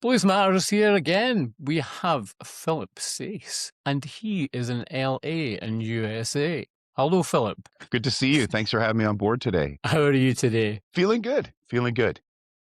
Blues Matters here again. We have Philip Sayce, and he is in LA in USA. Hello, Philip. Good to see you. Thanks for having me on board today. How are you today? Feeling good. Feeling good.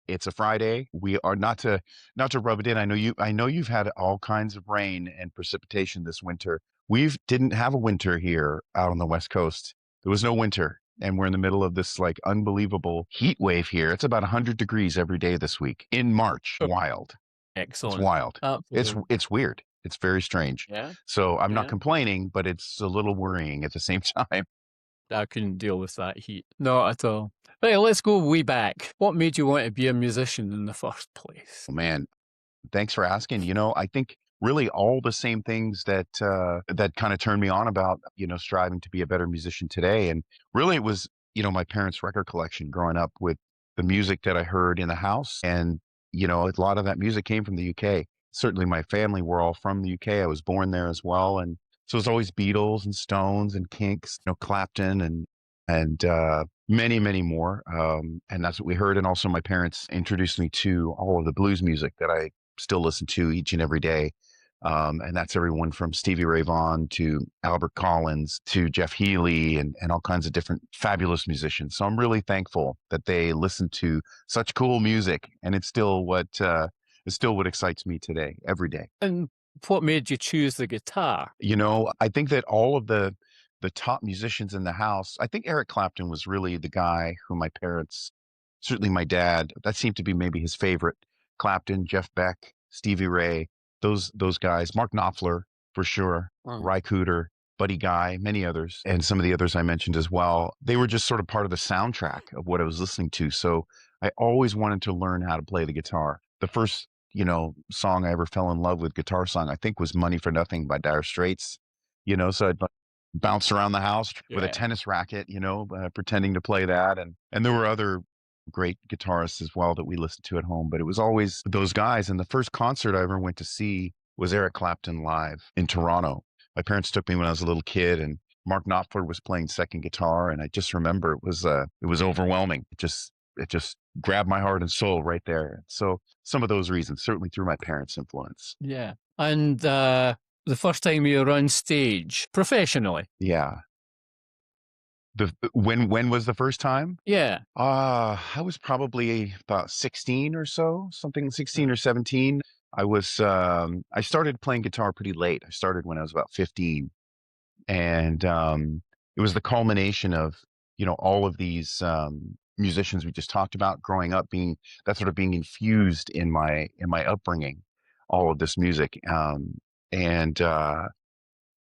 It's a Friday. We are not to rub it in. I know you've had all kinds of rain and precipitation this winter. We didn't have a winter here out on the West Coast. There was no winter. And we're in the middle of this like unbelievable heat wave here. It's about 100 degrees every day this week in March. Wild. Excellent. It's wild. Absolutely. It's weird. It's very strange. Yeah. So I'm not complaining, but it's a little worrying at the same time. I couldn't deal with that heat. Not at all. Right, let's go way back. What made you want to be a musician in the first place? Oh, man, thanks for asking. I think really all the same things that that kind of turned me on about, striving to be a better musician today. And really it was, my parents' record collection growing up with the music that I heard in the house. And, a lot of that music came from the UK. Certainly my family were all from the UK. I was born there as well. And so it's always Beatles and Stones and Kinks, Clapton and many, many more. And that's what we heard. And also my parents introduced me to all of the blues music that I still listen to each and every day. And that's everyone from Stevie Ray Vaughan to Albert Collins to Jeff Healey and all kinds of different fabulous musicians. So I'm really thankful that they listen to such cool music. And it's still what excites me today, every day. And what made you choose the guitar? I think that all of the top musicians in the house, I think Eric Clapton was really the guy who my parents, certainly my dad, that seemed to be maybe his favorite. Clapton, Jeff Beck, Stevie Ray, those guys, Mark Knopfler for sure, Ry Cooder, Buddy Guy, many others, and some of the others I mentioned as well. They were just sort of part of the soundtrack of what I was listening to. So I always wanted to learn how to play the guitar. The first, song I ever fell in love with, guitar song, I think was Money for Nothing by Dire Straits. So I'd bounce around the house with a tennis racket, pretending to play that. And there were other great guitarists as well that we listened to at home, but it was always those guys. And the first concert I ever went to see was Eric Clapton live in Toronto. My parents took me when I was a little kid, and Mark Knopfler was playing second guitar. And I just remember it was overwhelming. It just grabbed my heart and soul right there. So some of those reasons, certainly through my parents' influence. Yeah. And the first time you were on stage professionally? Yeah. When was the first time? Yeah. I was probably about 16 or so, 16 or 17. I started playing guitar pretty late. I started when I was about 15. And it was the culmination of, all of these musicians we just talked about growing up, being infused in my upbringing, all of this music.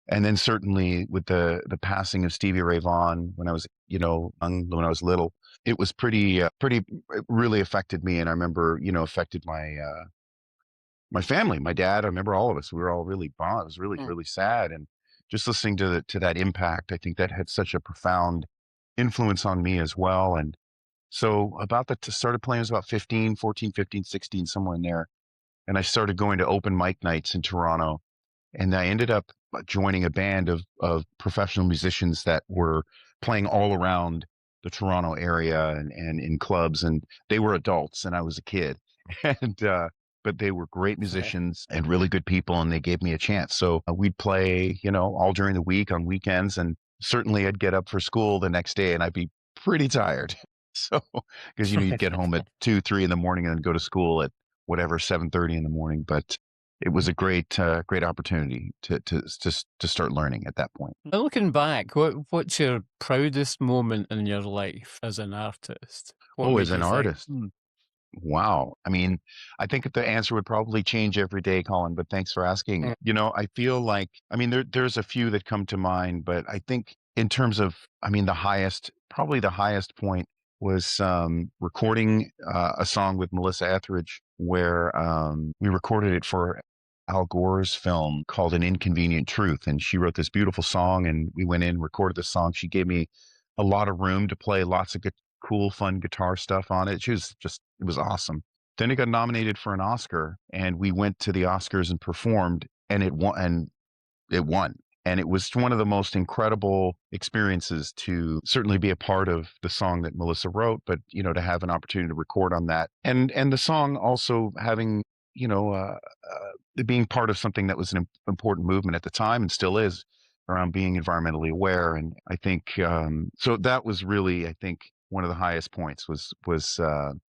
And then certainly with the passing of Stevie Ray Vaughan when I was, young, when I was little, it was it really affected me. And I remember, affected my family, my dad. I remember all of us, we were all really bummed. It was really, really sad. And just listening to that impact, I think that had such a profound influence on me as well. And so started playing, I was about 14, 15, 16, somewhere in there. And I started going to open mic nights in Toronto. And I ended up joining a band of professional musicians that were playing all around the Toronto area and in clubs. And they were adults and I was a kid. And but they were great musicians and really good people, and they gave me a chance. So we'd play, all during the week on weekends. And certainly I'd get up for school the next day and I'd be pretty tired. So, because, you'd get home at 2, 3 in the morning and go to school at whatever, 7:30 in the morning. But it was a great opportunity to start learning at that point. And looking back, what's your proudest moment in your life as an artist? As an artist? Wow. I mean, I think the answer would probably change every day, Colin, but thanks for asking. I feel like, there's a few that come to mind, but I think in terms of, probably the highest point was recording a song with Melissa Etheridge where we recorded it for Al Gore's film called An Inconvenient Truth. And she wrote this beautiful song and we went in, recorded the song. She gave me a lot of room to play lots of cool, fun guitar stuff on it. It was awesome. Then it got nominated for an Oscar and we went to the Oscars and performed and it won. And it was one of the most incredible experiences to certainly be a part of the song that Melissa wrote, but, to have an opportunity to record on that. And the song also having, being part of something that was an important movement at the time and still is around being environmentally aware. And I think so that was really, I think, one of the highest points was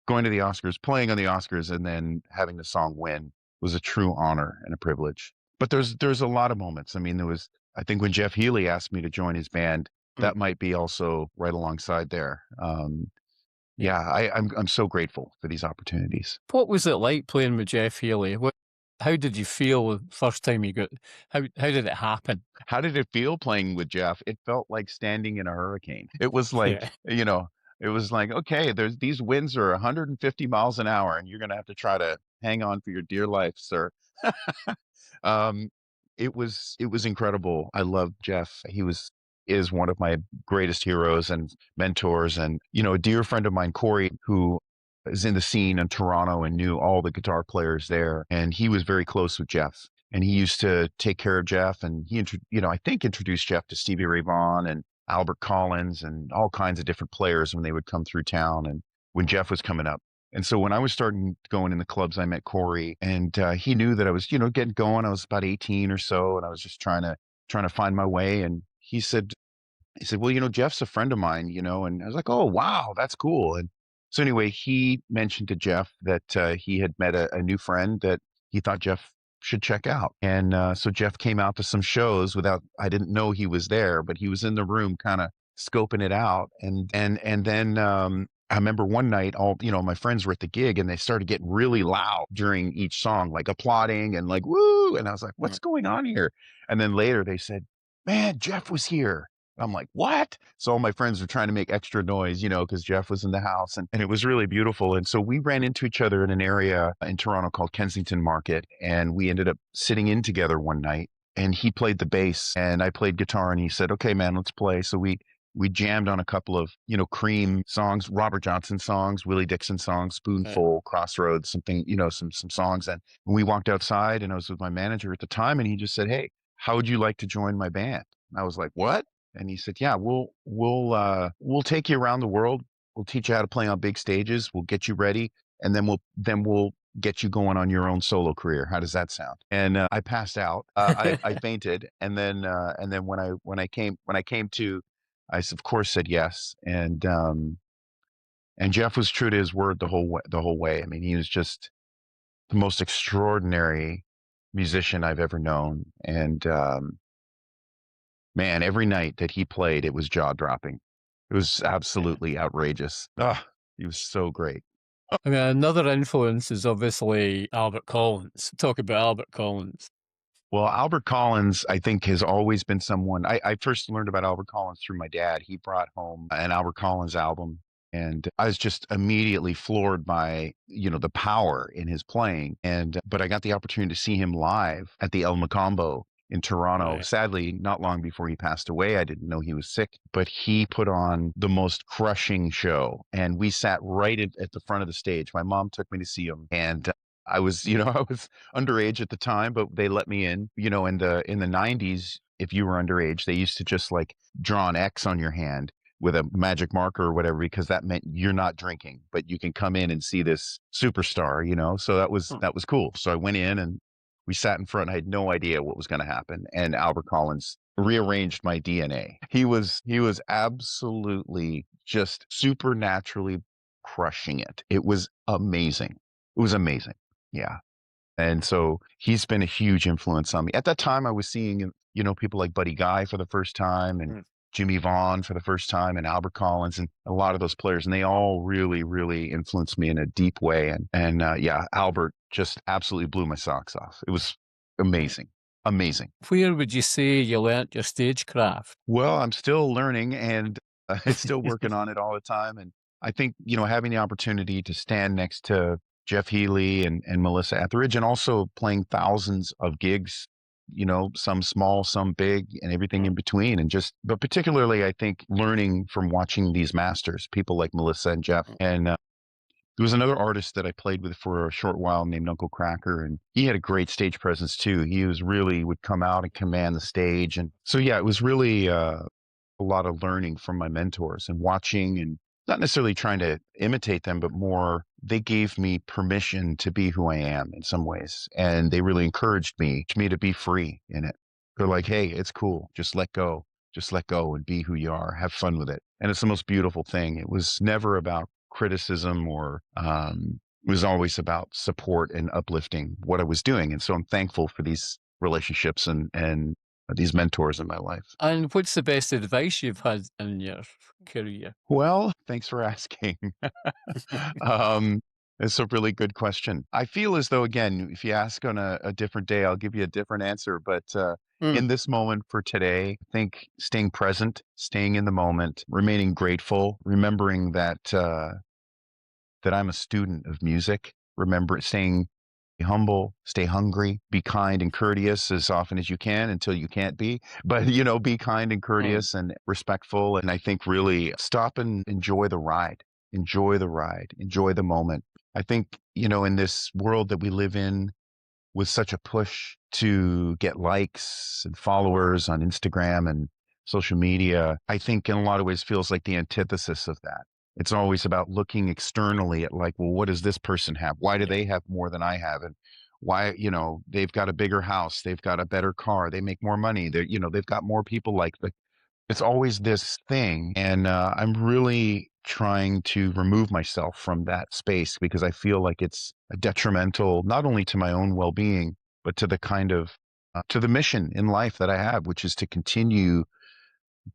going to the Oscars, playing on the Oscars, and then having the song win was a true honor and a privilege. But there's a lot of moments. I mean, I think when Jeff Healey asked me to join his band, Mm, that might be also right alongside there. yeah. Yeah, I'm so grateful for these opportunities. What was it like playing with Jeff Healey? How did you feel the first time you got? How did it happen? How did it feel playing with Jeff? It felt like standing in a hurricane. It was Yeah. like, it was like, okay, there's these winds are 150 miles an hour, and you're gonna have to try to hang on for your dear life, sir. Um, it was incredible. I love Jeff. Is one of my greatest heroes and mentors, and a dear friend of mine, Corey, who is in the scene in Toronto and knew all the guitar players there, and he was very close with Jeff. And he used to take care of Jeff, and I think introduced Jeff to Stevie Ray Vaughan and Albert Collins and all kinds of different players when they would come through town and when Jeff was coming up. And so when I was starting going in the clubs, I met Corey, and he knew that I was, getting going. I was about 18 or so, and I was just trying to find my way. And he said, well, Jeff's a friend of mine, and I was like, oh, wow, that's cool. And so anyway, he mentioned to Jeff that he had met a new friend that he thought Jeff should check out. And so Jeff came out to some shows I didn't know he was there, but he was in the room kind of scoping it out. And then I remember one night, my friends were at the gig, and they started getting really loud during each song, like applauding and like, woo. And I was like, Mm. what's going on here? And then later they said, man, Jeff was here. I'm like, what? So all my friends were trying to make extra noise, because Jeff was in the house, and it was really beautiful. And so we ran into each other in an area in Toronto called Kensington Market. And we ended up sitting in together one night, and he played the bass and I played guitar, and he said, okay, man, let's play. So we jammed on a couple of, Cream songs, Robert Johnson songs, Willie Dixon songs, Right. Spoonful, Crossroads, something, some songs. And we walked outside, and I was with my manager at the time, and he just said, hey, how would you like to join my band? And I was like, what? And he said, yeah, we'll take you around the world. We'll teach you how to play on big stages. We'll get you ready, and then we'll get you going on your own solo career. How does that sound? And I passed out. I fainted, and then when I came to, of course said yes. And Jeff was true to his word the whole way. I mean, he was just the most extraordinary musician I've ever known. And man, every night that he played, it was jaw dropping. It was absolutely outrageous. Ah, he was so great. I mean, another influence is obviously Albert Collins. Talk about Albert Collins. Well, Albert Collins, I think, has always been someone. I first learned about Albert Collins through my dad. He brought home an Albert Collins album, and I was just immediately floored by, the power in his playing. But I got the opportunity to see him live at the El Macombo in Toronto. Right. Sadly, not long before he passed away. I didn't know he was sick, but he put on the most crushing show, and we sat right at the front of the stage. My mom took me to see him, and I was, I was underage at the time, but they let me in. In the 90s, if you were underage, they used to just like draw an X on your hand with a magic marker or whatever, because that meant you're not drinking, but you can come in and see this superstar. So that was Hmm. that was cool. So I went in, and we sat in front. I had no idea what was going to happen, and Albert Collins rearranged my DNA. He was absolutely just supernaturally crushing it. It was amazing. It was amazing. Yeah. And so he's been a huge influence on me. At that time, I was seeing, people like Buddy Guy for the first time, and Hmm. Jimmy Vaughan for the first time, and Albert Collins, and a lot of those players. And they all really, really influenced me in a deep way. And yeah, Albert just absolutely blew my socks off. It was amazing. Amazing. Where would you say you learnt your stagecraft? Well, I'm still learning, and still working on it all the time. And I think, having the opportunity to stand next to Jeff Healey and Melissa Etheridge, and also playing thousands of gigs, some small, some big, and everything in between. But particularly, I think learning from watching these masters, people like Melissa and Jeff. And there was another artist that I played with for a short while named Uncle Cracker, and he had a great stage presence too. Would come out and command the stage. And so, yeah, it was really a lot of learning from my mentors and watching and not necessarily trying to imitate them, but more they gave me permission to be who I am in some ways. And they really encouraged me to be free in it. They're like, hey, it's cool. Just let go. Just let go and be who you are. Have fun with it. And it's the most beautiful thing. It was never about criticism or it was always about support and uplifting what I was doing. And so I'm thankful for these relationships and these mentors in my life. And what's the best advice you've had in your career? Well, thanks for asking. um, it's a really good question. I feel as though, again, if you ask on a different day, I'll give you a different answer. But Mm, in this moment for today, I think staying present, staying in the moment, remaining grateful, remembering that I'm a student of music. Remember staying humble, stay hungry, be kind and courteous as often as you can until you can't be. But, be kind and mm, courteous and respectful. And I think really stop and enjoy the ride, enjoy the ride, enjoy the moment. I think, in this world that we live in, with such a push to get likes and followers on Instagram and social media, I think in a lot of ways feels like the antithesis of that. It's always about looking externally at like, well, what does this person have? Why do yeah, they have more than I have? And why, they've got a bigger house, they've got a better car, they make more money, they've got more people like the it's always this thing. And I'm really trying to remove myself from that space because I feel like it's detrimental, not only to my own well being, but to the to the mission in life that I have, which is to continue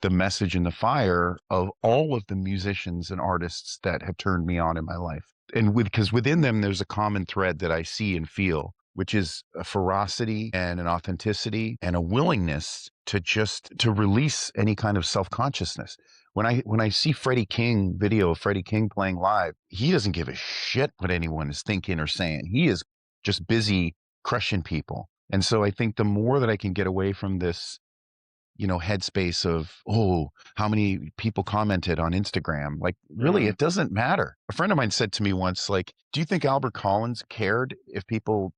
the message and the fire of all of the musicians and artists that have turned me on in my life. And because within them, there's a common thread that I see and feel, which is a ferocity and an authenticity and a willingness to just to release any kind of self-consciousness. When I see Freddie King video of Freddie King playing live, he doesn't give a shit what anyone is thinking or saying. He is just busy crushing people. And so I think the more that I can get away from this headspace of, oh, how many people commented on Instagram? Like, really, mm, it doesn't matter. A friend of mine said to me once, like, do you think Albert Collins cared if people,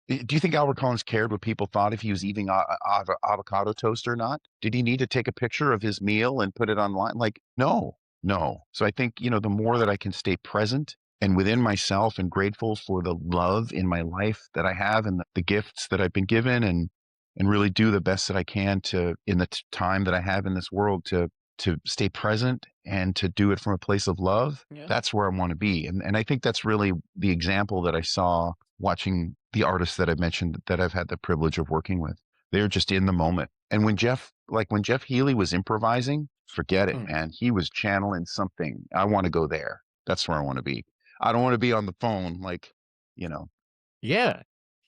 do you think Albert Collins cared what people thought if he was eating avocado toast or not? Did he need to take a picture of his meal and put it online? Like, no, no. So I think, the more that I can stay present and within myself and grateful for the love in my life that I have and the gifts that I've been given and really do the best that I can to in the time that I have in this world to stay present and to do it from a place of love. yeah. That's where I want to be. And I think that's really the example that I saw watching the artists that I've mentioned that I've had the privilege of working with. They're just in the moment. And when Jeff Healey was improvising, forget it, Mm. man. He was channeling something. I want to go there. That's where I want to be. I don't want to be on the phone like, you know, Yeah.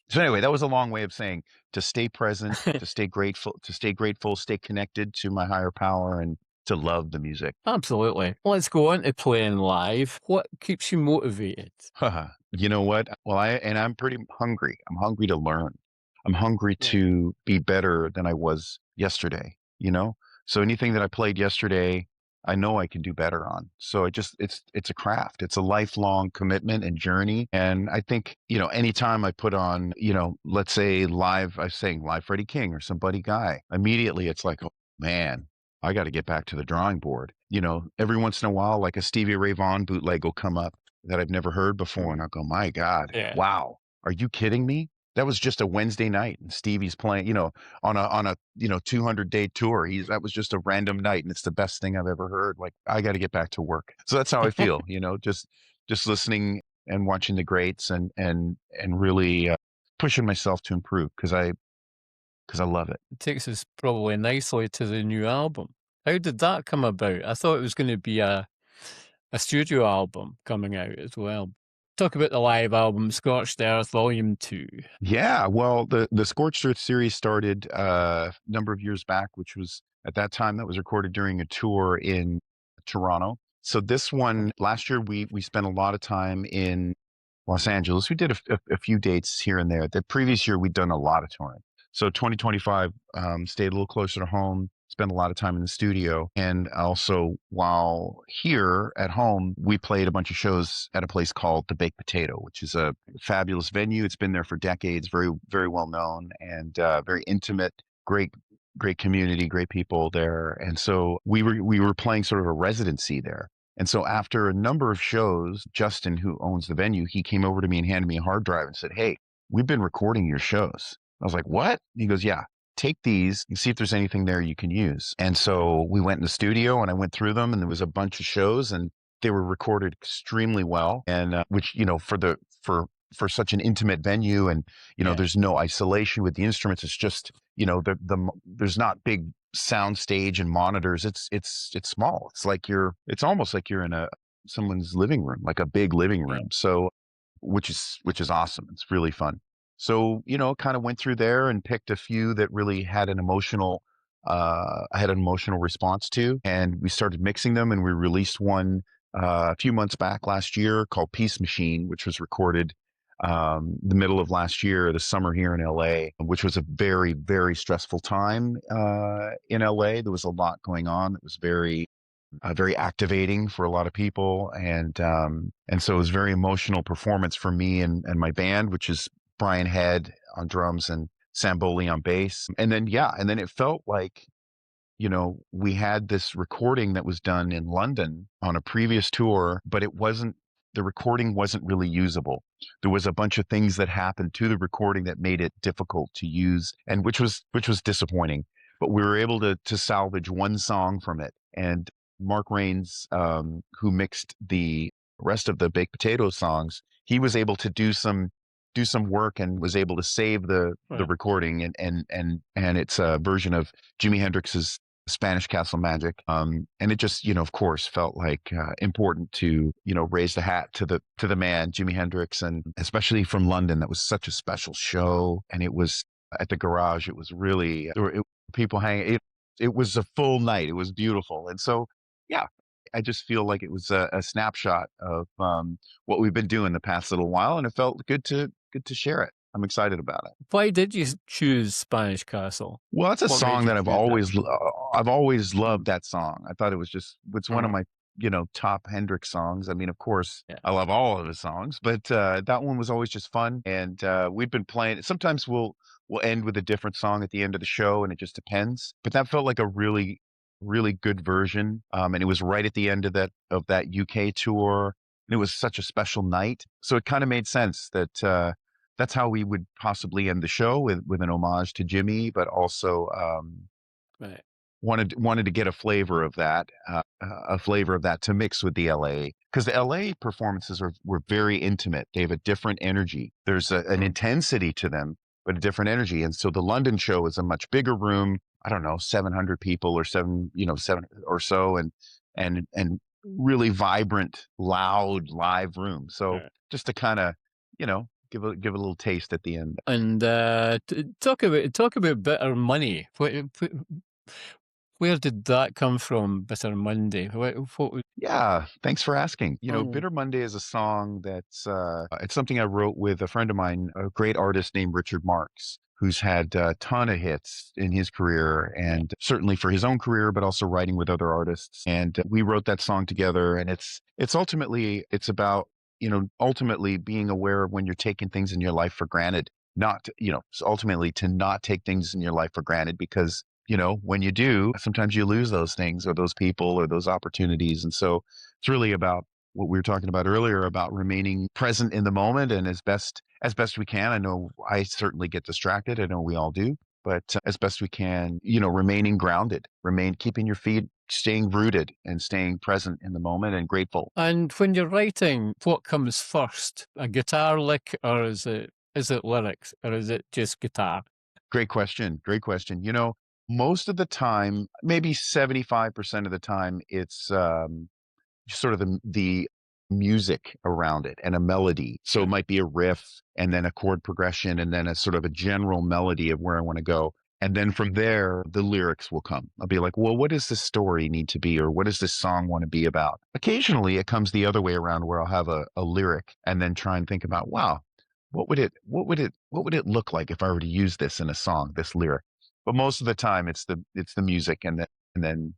so anyway, that was a long way of saying to stay present, to stay grateful, stay connected to my higher power and to love the music. Absolutely. Let's go on to playing live. What keeps you motivated? You know what? Well, I'm pretty hungry. I'm hungry to learn. I'm hungry Yeah. to be better than I was yesterday. So anything that I played yesterday, I know I can do better on. So it's a craft. It's a lifelong commitment and journey. And I think, anytime I put on, let's say live, I'm saying live Freddie King or some Buddy Guy, immediately it's like, oh man, I got to get back to the drawing board. Every once in a while, like a Stevie Ray Vaughan bootleg will come up that I've never heard before. And Mm. I'll go, my God, Yeah. wow. Are you kidding me? That was just a Wednesday night and Stevie's playing, on a 200-day tour. That was just a random night and it's the best thing I've ever heard. Like I got to get back to work. So that's how I feel, just listening and watching the greats and really pushing myself to improve because I love it. It takes us probably nicely to the new album. How did that come about? I thought it was going to be a studio album coming out as well. Talk about the live album, Scorched Earth Volume 2. Yeah, well, the Scorched Earth series started a number of years back, which was at that time that was recorded during a tour in Toronto. So this one last year we spent a lot of time in Los Angeles. We did a few dates here and there. The previous year we'd done a lot of touring. So 2025 stayed a little closer to home, spent a lot of time in the studio, and also while here at home, we played a bunch of shows at a place called the Baked Potato, which is a fabulous venue. It's been there for decades, very very well known and very intimate. Great community, great people there, and so we were playing sort of a residency there. And so after a number of shows, Justin, who owns the venue, he came over to me and handed me a hard drive and said, "Hey, we've been recording your shows." I was like, "What?" He goes, "Yeah, take these and see if there's anything there you can use." And so we went in the studio and I went through them, and there was a bunch of shows, and they were recorded extremely well. And which, for such an intimate venue, and Yeah. there's no isolation with the instruments. It's just, there's not big sound stage and monitors. It's small. It's almost like you're in someone's living room, like a big living Yeah. room. So which is awesome. It's really fun. So, kind of went through there and picked a few that really had I had an emotional response to, and we started mixing them, and we released one a few months back last year called Peace Machine, which was recorded the middle of last year, the summer here in LA, which was a very, very stressful time in LA. There was a lot going on. It was very activating for a lot of people, and so it was a very emotional performance for me and my band, which is Brian Head on drums and Sam Boley on bass. And then it felt like, we had this recording that was done in London on a previous tour, but the recording wasn't really usable. There was a bunch of things that happened to the recording that made it difficult to use, and which was disappointing. But we were able to salvage one song from it. And Mark Rains, who mixed the rest of the Baked Potato songs, he was able to do some work and was able to save the Right. recording, and it's a version of Jimi Hendrix's Spanish Castle Magic. And it just, of course, felt like important to, raise the hat to the man, Jimi Hendrix, and especially from London. That was such a special show, and it was at the Garage. It was really people hanging. It was a full night. It was beautiful, and so yeah, I just feel like it was a snapshot of what we've been doing the past little while, and it felt good to share it. I'm excited about it. Why did you choose Spanish Castle? Well, that's a What made song you that choose that? I've always loved that song. I thought it's one of Uh, my, top Hendrix songs. I mean, of course, yeah. I love all of his songs, but that one was always just fun. And we've been playing. Sometimes we'll end with a different song at the end of the show, and it just depends. But that felt like a really, really good version. And it was right at the end of that UK tour, and it was such a special night. So it kind of made sense that that's how we would possibly end the show with an homage to Jimmy, but also Right. wanted to get a flavor of that to mix with the LA, because the LA performances were very intimate. They have a different energy. There's an intensity to them, but a different energy. And so the London show is a much bigger room. I don't know, 700 people or seven or so, and really vibrant, loud live room. So Right. just to kind of, give a little taste at the end. And talk about Bitter Money. Where did that come from, Bitter Monday? What was, Yeah, thanks for asking. oh, Bitter Monday is a song that's it's something I wrote with a friend of mine, a great artist named Richard Marx, who's had a ton of hits in his career, yeah. and certainly for his own career, but also writing with other artists. And we wrote that song together, and it's about, ultimately being aware of when you're taking things in your life for granted. Not, ultimately to not take things in your life for granted, because when you do, sometimes you lose those things or those people or those opportunities. And so it's really about what we were talking about earlier, about remaining present in the moment, and as best we can. I know I certainly get distracted. I know we all do, but as best we can, remaining grounded, keeping your feet, staying rooted and staying present in the moment and grateful. And when you're writing, what comes first? A guitar lick, or is it lyrics, or is it just guitar? Great question. Great question. Most of the time, maybe 75% of the time, it's sort of the music around it and a melody. So it Right. might be a riff and then a chord progression and then a sort of a general melody of where I want to go. And then from there, the lyrics will come. I'll be like, well, what does this story need to be? Or what does this song want to be about? Occasionally it comes the other way around, where I'll have a lyric and then try and think about, wow, what would it look like if I were to use this in a song, this lyric? But most of the time it's the music, and then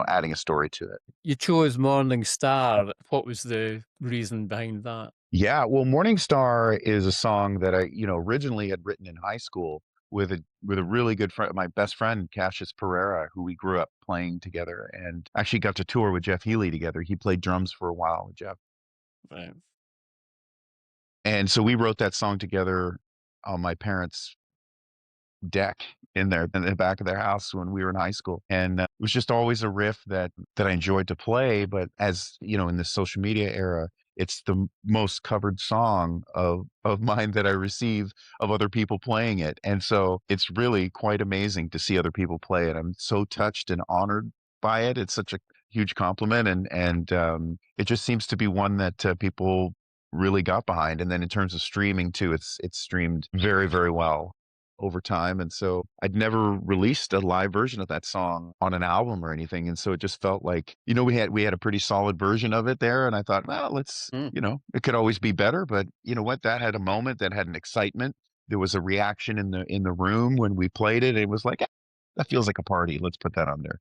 adding a story to it. You chose Morningstar. What was the reason behind that? Yeah, well, Morningstar is a song that I, originally had written in high school with a really good friend, my best friend Cassius Pereira, who we grew up playing together, and actually got to tour with Jeff Healey together. He played drums for a while with Jeff, Right. and so we wrote that song together on my parents' deck in the back of their house when we were in high school. And it was just always a riff that I enjoyed to play. But as you know, in this social media era, it's the most covered song of mine that I receive of other people playing it. And so it's really quite amazing to see other people play it. I'm so touched and honored by it. It's such a huge compliment, and it just seems to be one that people really got behind. And then in terms of streaming too, it's streamed very, very well over time. And so I'd never released a live version of that song on an album or anything. And so it just felt like, we had a pretty solid version of it there. And I thought, well, Mm. it could always be better, but you know what? That had a moment, that had an excitement. There was a reaction in the room when we played it. It was like, that feels like a party. Let's put that on there.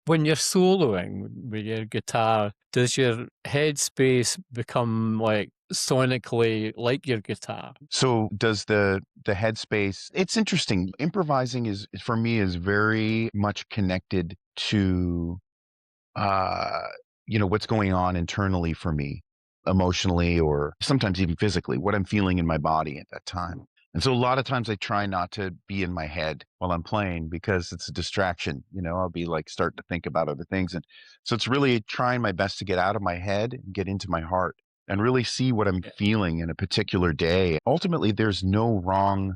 When you're soloing with your guitar, does your headspace become like sonically like your guitar? So does the headspace. It's interesting. Improvising is, for me, is very much connected to uh, what's going on internally for me, emotionally, or sometimes even physically, what I'm feeling in my body at that time. And so a lot of times I try not to be in my head while I'm playing because it's a distraction. I'll be like starting to think about other things. And so it's really trying my best to get out of my head and get into my heart and really see what I'm Yeah. feeling in a particular day. Ultimately, there's no wrong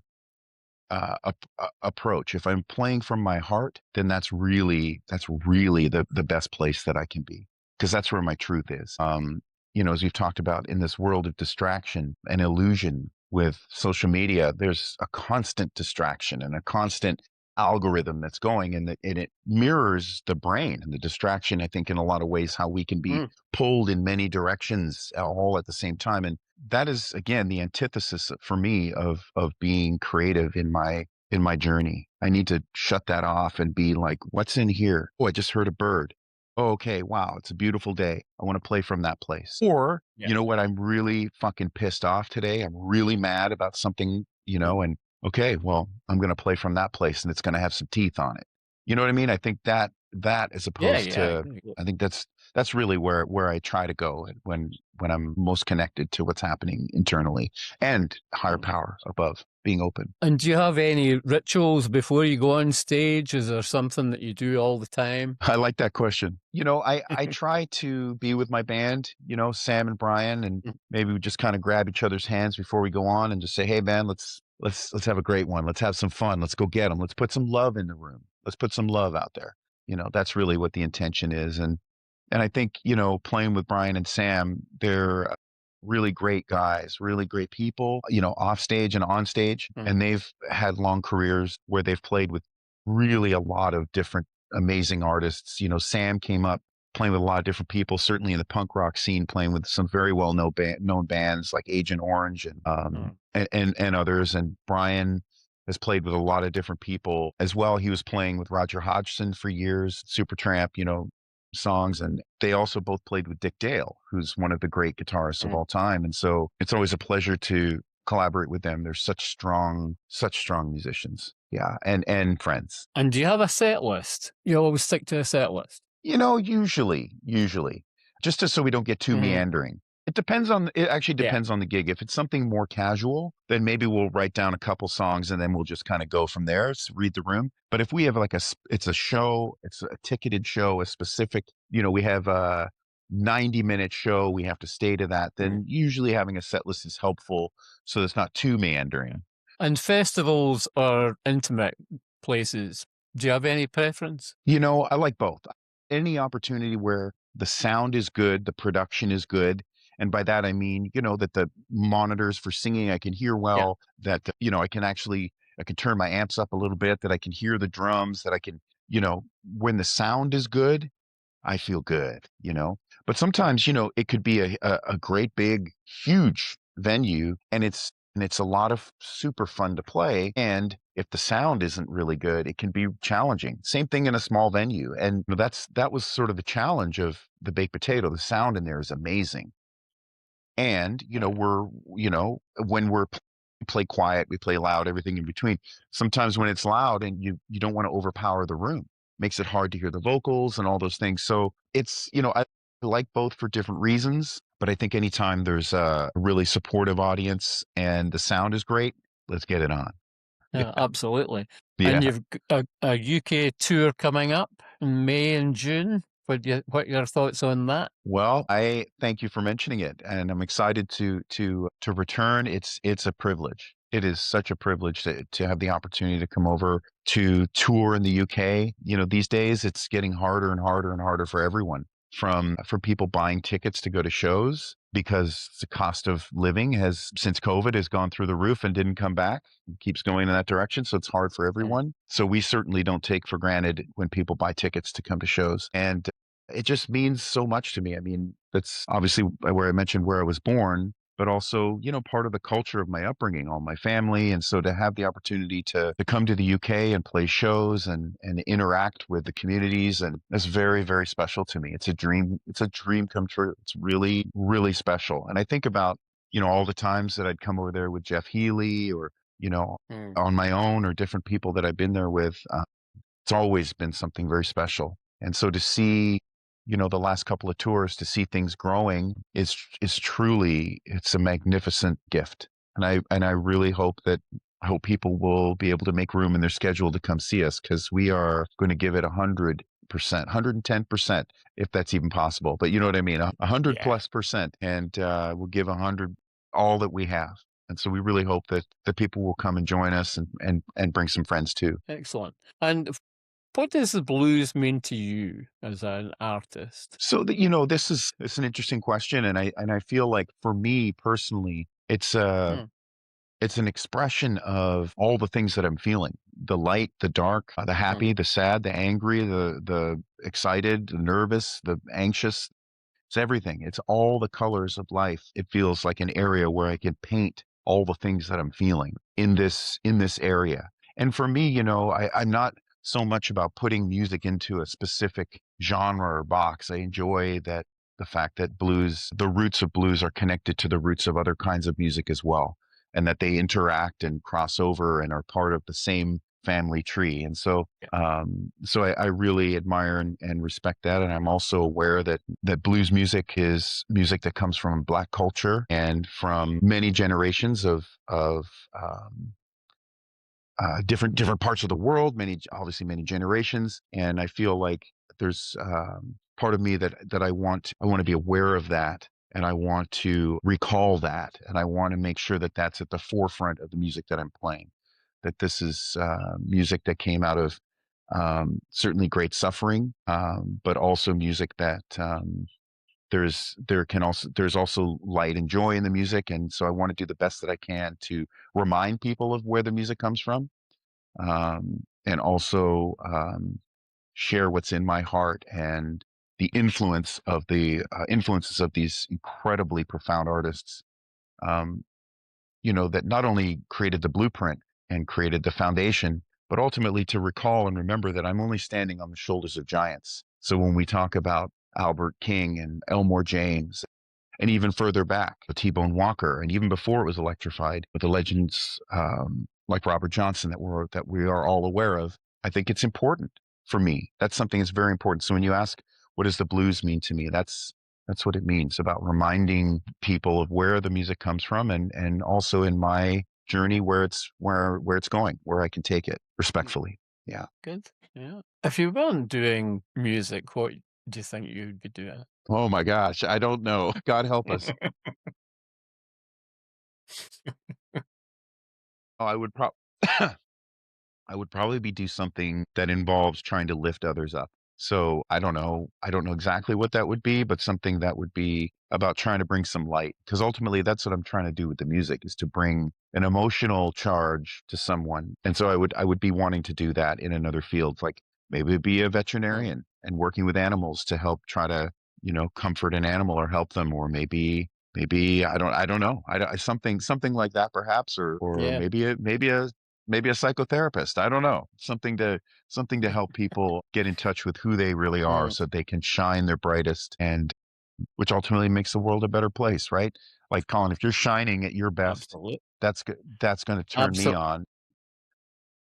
approach. If I'm playing from my heart, then that's really the best place that I can be, because that's where my truth is. As we've talked about, in this world of distraction and illusion with social media, there's a constant distraction and a constant algorithm that's going, and it mirrors the brain and the distraction. I think in a lot of ways how we can be Mm. pulled in many directions all at the same time, and that is again the antithesis for me of being creative in my journey. I need to shut that off and be like, what's in here? Oh, I just heard a bird. Oh, okay, wow, it's a beautiful day. I want to play from that place. Or, Yeah. you know what, I'm really fucking pissed off today. I'm really mad about something, and okay, well, I'm going to play from that place, and it's going to have some teeth on it. You know what I mean? I think that as Yeah, opposed yeah. to, I think that's really where I try to go when I'm most connected to what's happening internally and higher power above, being open. And do you have any rituals before you go on stage? Is there something that you do all the time? I like that question. I try to be with my band, Sam and Brian, and maybe we just kind of grab each other's hands before we go on and just say, "Hey, man, let's have a great one. Let's have some fun. Let's go get them. Let's put some love in the room. Let's put some love out there." That's really what the intention is. And I think, playing with Brian and Sam, they're really great guys, really great people, off stage and on stage. Mm. And they've had long careers where they've played with really a lot of different amazing artists. Sam came up playing with a lot of different people, certainly in the punk rock scene, playing with some very well known bands like Agent Orange and others. And Brian has played with a lot of different people as well. He was playing with Roger Hodgson for years, Supertramp, songs. And they also both played with Dick Dale, who's one of the great guitarists of all time. And so it's always a pleasure to collaborate with them. They're such strong musicians. Yeah. And friends. And do you have a set list? You always stick to a set list? Usually, so we don't get too meandering. It actually Yeah. depends on the gig. If it's something more casual, then maybe we'll write down a couple songs and then we'll just kind of go from there, read the room. But if we have like it's a show, it's a ticketed show, a specific, we have a 90-minute show, we have to stay to that, then usually having a set list is helpful so it's not too meandering. And festivals or intimate places, do you have any preference? I like both. Any opportunity where the sound is good, the production is good. And by that, I mean, that the monitors for singing, I can hear Yeah. well, that, I can turn my amps up a little bit, that I can hear the drums, that I can, when the sound is good, I feel good. But sometimes, it could be a great big, huge venue, and it's a lot of super fun to play. And if the sound isn't really good, it can be challenging. Same thing in a small venue. And that was sort of the challenge of the baked potato. The sound in there is amazing. And, when we're play quiet, we play loud, everything in between. Sometimes when it's loud and you don't want to overpower the room, makes it hard to hear the vocals and all those things. So it's, I like both for different reasons, but I think anytime there's a really supportive audience and the sound is great, let's get it on. Yeah, absolutely. Yeah. And you've a UK tour coming up in May and June. What are your thoughts on that? Well, I thank you for mentioning it, and I'm excited to return. It's a privilege. It is such a privilege to have the opportunity to come over to tour in the UK. These days it's getting harder and harder and harder for everyone, from people buying tickets to go to shows because the cost of living has, since COVID, has gone through the roof and didn't come back. It keeps going in that direction, so it's hard for everyone. So we certainly don't take for granted when people buy tickets to come to shows, and it just means so much to me. I mean, that's obviously where I mentioned where I was born, but also, part of the culture of my upbringing, all my family. And so to have the opportunity to come to the UK and play shows and interact with the communities, and that's very, very special to me. It's a dream. It's a dream come true. It's really, really special. And I think about, all the times that I'd come over there with Jeff Healey or, on my own, or different people that I've been there with. It's always been something very special. And so to see, the last couple of tours, to see things growing is truly, it's a magnificent gift. And I really hope people will be able to make room in their schedule to come see us, because we are going to give it 100%, 110%, if that's even possible. But you know what I mean? 100+%. And we'll give 100, all that we have. And so we really hope that the people will come and join us and bring some friends too. Excellent. And what does the blues mean to you as an artist? So that, it's an interesting question, and I feel like for me personally, it's an expression of all the things that I'm feeling: the light, the dark, the happy, the sad, the angry, the excited, the nervous, the anxious. It's everything. It's all the colors of life. It feels like an area where I can paint all the things that I'm feeling in this area. And for me, I'm not so much about putting music into a specific genre or box. I enjoy the fact that the roots of blues are connected to the roots of other kinds of music as well, and that they interact and cross over and are part of the same family tree. And so I really admire and respect that. And I'm also aware that blues music is music that comes from Black culture and from many generations of different parts of the world, obviously many generations. And I feel like there's part of me that I want to be aware of that. And I want to recall that. And I want to make sure that that's at the forefront of the music that I'm playing, that this is music that came out of certainly great suffering, but also music that there's also light and joy in the music. And so I want to do the best that I can to remind people of where the music comes from, and also share what's in my heart and the influences of these incredibly profound artists, um, that not only created the blueprint and created the foundation, but ultimately to recall and remember that I'm only standing on the shoulders of giants. So when we talk about Albert King and Elmore James, and even further back, T-Bone Walker, and even before it was electrified, with the legends like Robert Johnson that we are all aware of, I think it's important for me. That's something that's very important. So when you ask, what does the blues mean to me? That's what it means, about reminding people of where the music comes from, and also in my journey where it's going, where I can take it respectfully. Yeah. Good. Yeah. If you weren't doing music, what do you think you'd be doing? Oh my gosh, I don't know. God help us. I would I would probably do something that involves trying to lift others up. So I don't know. I don't know exactly what that would be, but something that would be about trying to bring some light. Because ultimately, that's what I'm trying to do with the music, is to bring an emotional charge to someone. And so I would be wanting to do that in another field, like maybe be a veterinarian and working with animals to help try to, comfort an animal or help them, or maybe I don't know. Something like that perhaps, or Yeah. maybe a psychotherapist. I don't know. Something to help people get in touch with who they really are, so they can shine their brightest, and which ultimately makes the world a better place, right? Like, Colin, if you're shining at your best, Absolutely. that's going to turn me on.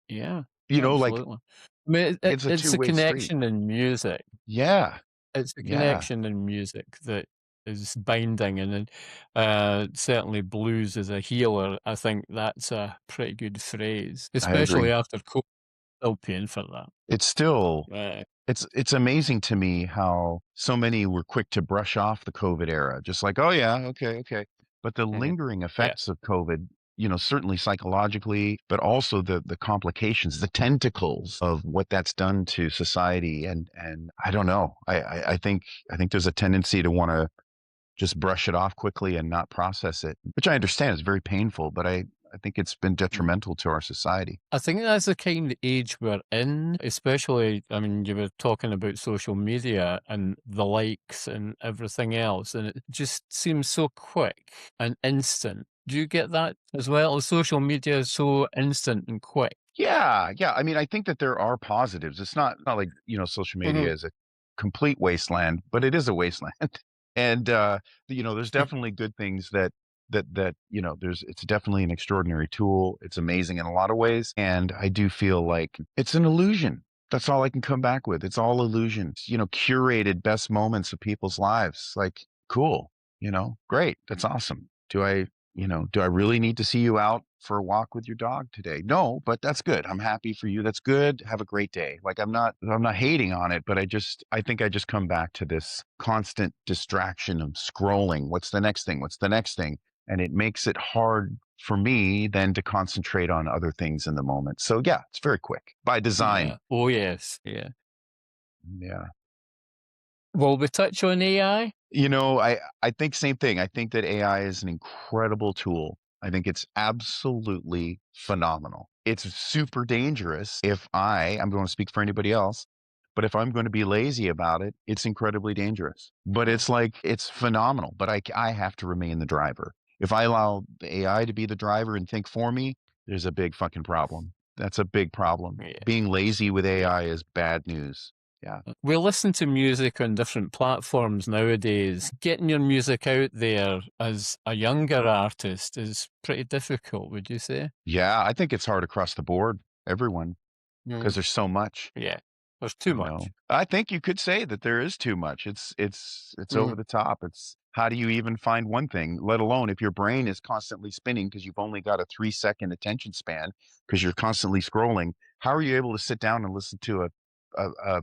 Yeah, You know, like, absolutely. I mean, it's a it's a two-way street. connection in music. Yeah. It's a Yeah. connection in music that is binding, and then, certainly blues as a healer, I think that's a pretty good phrase, I especially agree. after COVID, still paying for that. It's still Right. it's amazing to me how so many were quick to brush off the COVID era, just like, "Oh, yeah, okay, okay." But the Mhm. lingering Yeah. effects of COVID, certainly psychologically, but also the complications, the tentacles of what that's done to society, and I don't know. I think there's a tendency to wanna just brush it off quickly and not process it, which I understand is very painful, but I think it's been Mm. detrimental to our society. I think that's the kind of age we're in, especially, I mean, you were talking about social media and the likes and everything else, and it just seems so quick and instant. Do you get that as well? Social media is so instant and quick. Yeah, yeah. I mean, I think that there are positives. It's not like, social media Mhm. is a complete wasteland, but it is a wasteland. And there's definitely good things that it's definitely an extraordinary tool. It's amazing in a lot of ways. And I do feel like it's an illusion. That's all I can come back with. It's all illusions, curated best moments of people's lives. Like, cool, great. That's awesome. Do I really need to see you out for a walk with your dog today? No, but that's good. I'm happy for you. That's good. Have a great day. Like, I'm not hating on it, but I think I just come back to this constant distraction of scrolling. What's the next thing? What's the next thing? And it makes it hard for me then to concentrate on other things in the moment. So yeah, it's very quick by design. Yeah. Oh, yes. Yeah. Yeah. Will we touch on AI? I think same thing. I think that AI is an incredible tool. I think it's absolutely phenomenal. It's super dangerous if I'm going to speak for anybody else, but if I'm going to be lazy about it, it's incredibly dangerous. But Mm. it's like, it's phenomenal, but I have to remain the driver. If I allow the AI to be the driver and think for me, there's a big fucking problem. That's a big problem. Yeah. Being lazy with Yeah. AI is bad news. Yeah. We listen to music on different platforms nowadays. Getting your music out there as a younger artist is pretty difficult, would you say? Yeah, I think it's hard across the board, everyone, because Mm. there's so much, Yeah. There's too you know. much. I think you could say that there is too much. It's over Mhm. the top. It's how do you even find one thing, let alone if your brain is constantly spinning because you've only got a 3-second attention span because you're constantly scrolling. How are you able to sit down and listen to a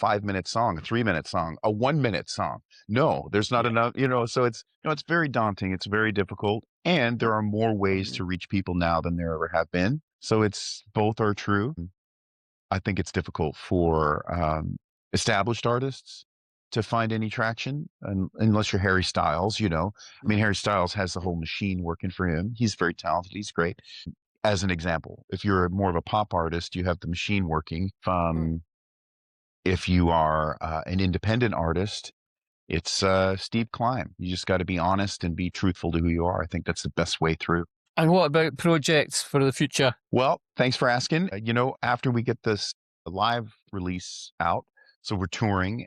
5-minute song, a 3-minute song, a 1-minute song? No, there's not Yeah. enough, so it's very daunting. It's very difficult. And there are more ways Mhm. to reach people now than there ever have been. So it's both are true. I think it's difficult for established artists to find any traction, unless you're Harry Styles. I mean, Mhm. Harry Styles has the whole machine working for him. He's very talented. He's great. As an example, if you're more of a pop artist, you have the machine working. Mm. If you are an independent artist, it's steep climb. You just got to be honest and be truthful to who you are. I think that's the best way through. And what about projects for the future? Well, thanks for asking. After we get this live release out, so we're touring,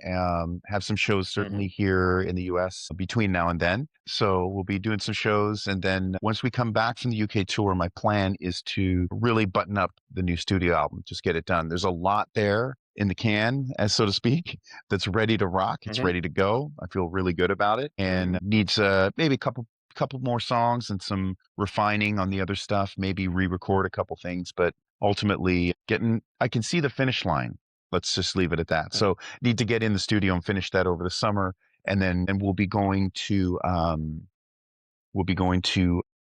have some shows Mhm. certainly here in the US between now and then. So we'll be doing some shows. And then once we come back from the UK tour, my plan is to really button up the new studio album, just get it done. There's a lot there in the can, as so to speak, that's ready to rock. It's Mhm. ready to go. I feel really good about it and Mhm. needs maybe a couple more songs and some refining on the other stuff, maybe re-record a couple things, but ultimately I can see the finish line. Let's just leave it at that. Mhm. So need to get in the studio and finish that over the summer. And we'll be going to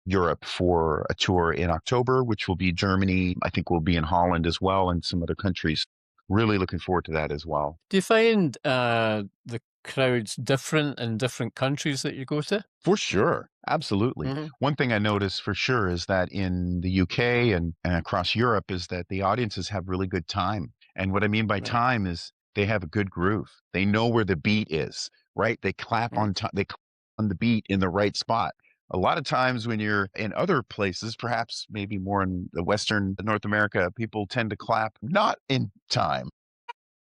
Europe for a tour in October, which will be Germany. I think we'll be in Holland as well and some other countries. Really looking forward to that as well. Do you find the crowds different in different countries that you go to? For sure. Absolutely. Mhm. One thing I noticed for sure is that in the UK and across Europe is that the audiences have really good time. And what I mean by Right. time is they have a good groove. They know where the beat is, right? They clap Mhm. on time, they clap on the beat in the right spot. A lot of times when you're in other places, perhaps maybe more in the Western North America, people tend to clap not in time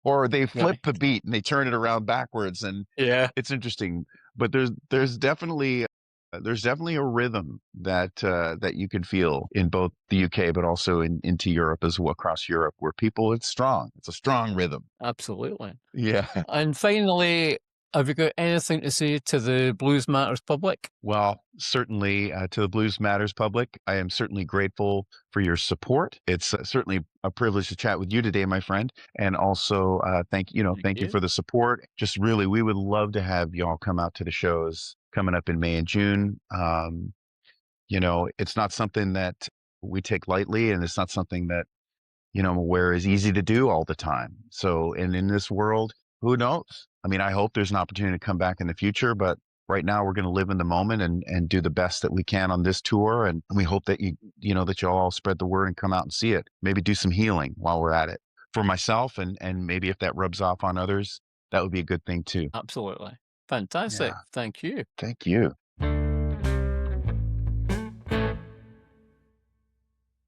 or they flip Right. the beat and they turn it around backwards and Yeah. it's interesting, but there's definitely There's definitely a rhythm that you can feel in both the UK, but also into Europe as well, across Europe, where people, it's strong. It's a strong rhythm. Absolutely. Yeah. And finally, have you got anything to say to the Blues Matters public? Well, certainly to the Blues Matters public, I am certainly grateful for your support. It's certainly a privilege to chat with you today, my friend. And also, thank you you. for the support. Just really, we would love to have y'all come out to the shows coming up in May and June. It's not something that we take lightly, and it's not something that I'm aware is easy to do all the time. So, and in this world, who knows? I mean, I hope there's an opportunity to come back in the future, but right now we're going to live in the moment and do the best that we can on this tour. And we hope that that you all spread the word and come out and see it. Maybe do some healing while we're at it. For myself, and maybe if that rubs off on others, that would be a good thing too. Absolutely. Fantastic. Yeah. Thank you. Thank you.